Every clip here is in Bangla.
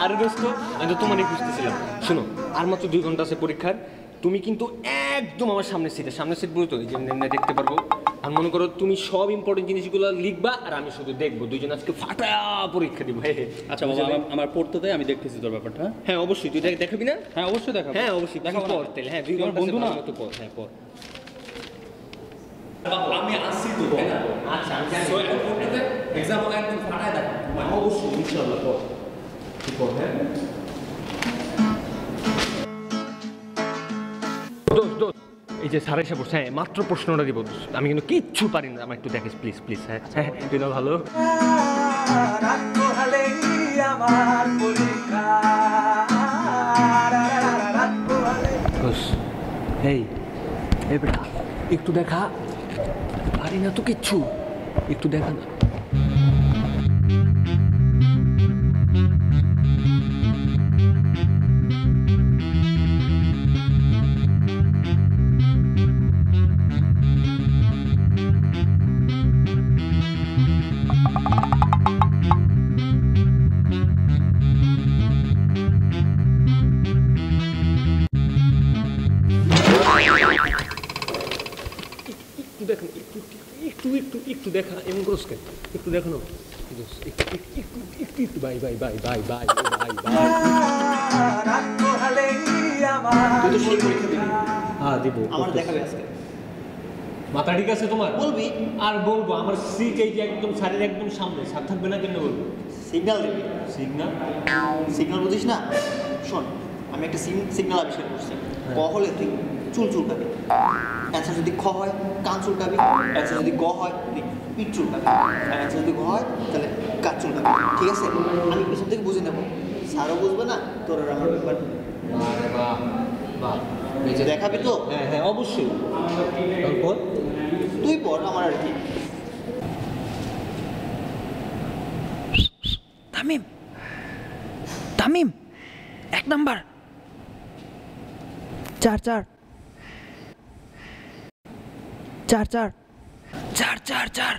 আর দোস্ত আমি তো তোমারই খুঁজতেছিলাম। শোনো, আর মাত্র 2 ঘন্টা আছে পরীক্ষার। তুমি কিন্তু একদম আমার সামনের সিট বলতো এই যে দেখতে পারবো। আর মনে করো তুমি সব ইম্পর্টেন্ট জিনিসগুলো লিখবা আর আমি শুধু দেখবো। দুইজন আজকে ফাটা পরীক্ষা দিব। আচ্ছা বাবা, আমার পড়তে দেয়, আমি দেখতেছি তোর ব্যাপারটা। হ্যাঁ অবশ্যই, তুই দেখাবি না? হ্যাঁ অবশ্যই দেখাবো। হ্যাঁ অবশ্যই দেখাবো পর তাহলে। হ্যাঁ 2 ঘন্টা বন্ধু না মতো পর। হ্যাঁ পর। আমি আসছি তো, তাই না? আচ্ছা আমি জানি। সো এখন পড়তে দে, এক্সাম হলে একদম ফাটায় দেখ। অবশ্যই ইনশাআল্লাহ পর। তুই পর। হ্যাঁ এই যে স্যার এসে বসে, হ্যাঁ মাত্র প্রশ্নটা দিব। আমি কিন্তু কিচ্ছু পারি না, আমার একটু দেখিস প্লিজ প্লিজ। হ্যাঁ হ্যাঁ তুই না ভালো। এই এই বেটা একটু দেখা, পারি না তো কিচ্ছু, একটু দেখা না। দেখেন একটু একটু একটু দেখা, এমন করস কেন? একটু দেখো না, একটু একটু bye bye bye bye bye bye bye. তুই তো সেই পরীক্ষা দিবি। হ্যাঁ দিব। আমার দেখাবে আজকে। মাথা ঠিক আছে তোমার? বলবি আর বলবো, আমার সিট এই যে একদম স্যারের একদম সামনে। স্যার থাকবে না কেন বলবো? সিগন্যাল দিবি। সিগন্যাল? সিগন্যাল বুঝিস না? শোন, আমি একটা সিগন্যাল আবিষ্কার করছি। ক হলে তুই চুল চুলকাবি, অ্যান্সার যদি খ হয় কান চুলকাবি, অ্যান্সার যদি গ হয় তুই পিঠ চুলকাবি, আর অ্যান্সার যদি ঘ হয় তাহলে কাজ চুলকাবি। ঠিক আছে? আমি পিছন থেকে বুঝে নেবো, স্যারও বুঝবে না, তোর আর আমার ব্যাপার। বাহ বাহ, দেখাবি তো? হ্যাঁ হ্যাঁ অবশ্যই। তারপর তুই পড়, আমার আর কি। তামিম, তামিম 1 নাম্বার। 4 4 4 4 4 4 4।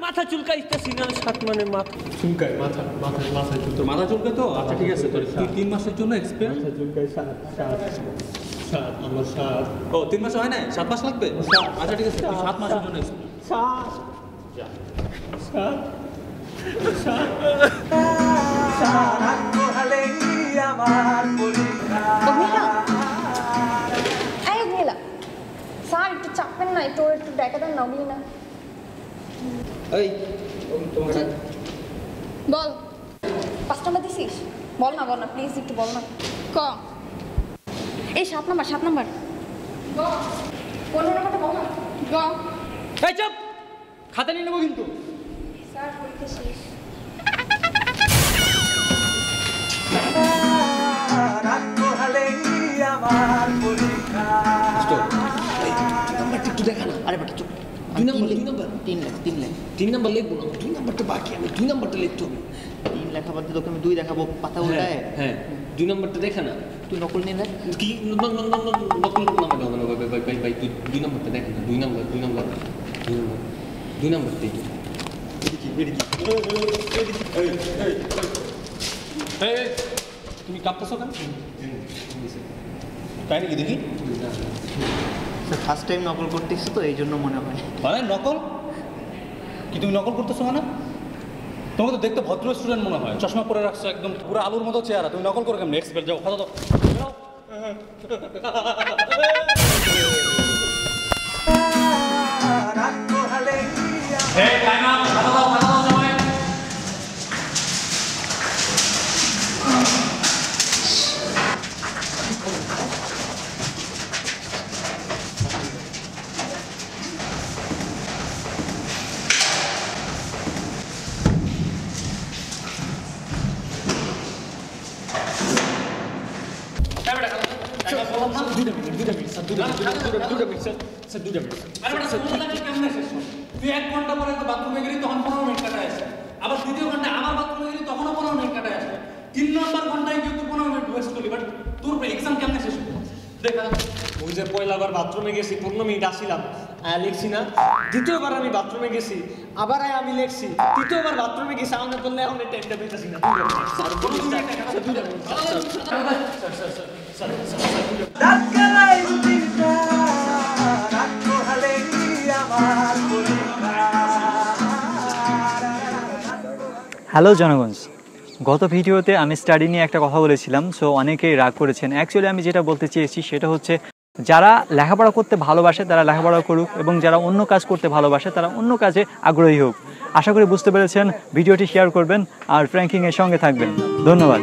মাথা চুলকাইতেছি না, সাত মানে মাথা চুলকায়, মাথা মাথা মাথা তোর মাথা চুলকে তো? আচ্ছা ঠিক আছে, তোর 3 মাসের জন্য এক্সপেরিয়েন্স। মাথা চুলকায়। সাত আমার সাত। ও 3 মাস হয় না, 7 মাস লাগবে। আচ্ছা ঠিক আছে, 7 মাসের জন্য সাত সাত সাত। স্যার একটু চাপেন না, একটু একটু দেখা দেন না, ওগুলি না। এই তোমার বল, 5 নাম্বার দিছিস? বল না প্লিজ, একটু বল না। ক এই 7 নাম্বার 7 নাম্বার। গ 15 নাম্বারটা বল না। গ এই চুপ, খাতা নিয়ে নেবো কিন্তু। স্যার পরীক্ষা শেষ। একটু দেখা না। আরে বাকি চুপ। 2 নাম্বার 2 নাম্বার 3 লেখ 3 লেখ 3 নাম্বার লিখবো না, 2 নাম্বারটা বাকি, আমি 2 নাম্বারটা লিখতে হবে। 3 লেখা বাদ দিয়ে তোকে আমি 2 দেখাবো, পাতা উল্টায়। হ্যাঁ 2 নাম্বারটা দেখা না। তুই নকল নিয়ে লেখ। কি নকল নাম্বার হবে না ভাই ভাই ভাই, তুই 2 নাম্বারটা দেখা না। 2 নাম্বার 2 নাম্বার 2 নাম্বার দেখি। তুমি কাঁপতেছো কেন? তাই নাকি? দেখি। ফার্স্ট টাইম নকল করতেছি তো এই জন্য মনে হয়। মানে নকল কি? তুমি নকল করতেছো মানে? তোমাকে তো দেখতে ভদ্র স্টুডেন্ট মনে হয়, চশমা পরে রাখছো, একদম পুরো আলুর মতো চেহারা। তুমি নকল করে কেমন? এক্সপার্ট যাও, কথা দাও। দুটো মিনিট স্যার স্যার 2 মিনিট আরে বেটা স্কুল লাগে কেমনে শেষ হবে? তুই 1 ঘন্টা পরে তো বাথরুমে গেলি তখন 15 মিনিট কাটায় আসে। আবার দ্বিতীয় ঘন্টায় আবার বাথরুমে গেলি তখনও 15 মিনিট কাটায় আসে। 3 নম্বর ঘন্টায় গিয়ে তুই 15 মিনিট ওয়েস্ট করলি, বাট তোর এক্সাম কেমনে শেষ হবে? দেখা ওই যে পয়লাবার বাথরুমে গেছি 15 মিনিট আসিলাম লিখছি না, দ্বিতীয়বার আমি বাথরুমে গেছি আবার আমি লিখছি, তৃতীয়বার বাথরুমে গেছি আমি বললে এখন টাইমটা পেতেছি না। হ্যালো জনগণ, গত ভিডিওতে আমি স্টাডি নিয়ে একটা কথা বলেছিলাম, সো অনেকেই রাগ করেছেন। অ্যাকচুয়ালি আমি যেটা বলতে চেয়েছি সেটা হচ্ছে যারা লেখাপড়া করতে ভালোবাসে তারা লেখাপড়া করুক, এবং যারা অন্য কাজ করতে ভালোবাসে তারা অন্য কাজে আগ্রহী হোক। আশা করি বুঝতে পেরেছেন। ভিডিওটি শেয়ার করবেন আর ফ্র্যাঙ্কিংয়ের সঙ্গে থাকবেন। ধন্যবাদ।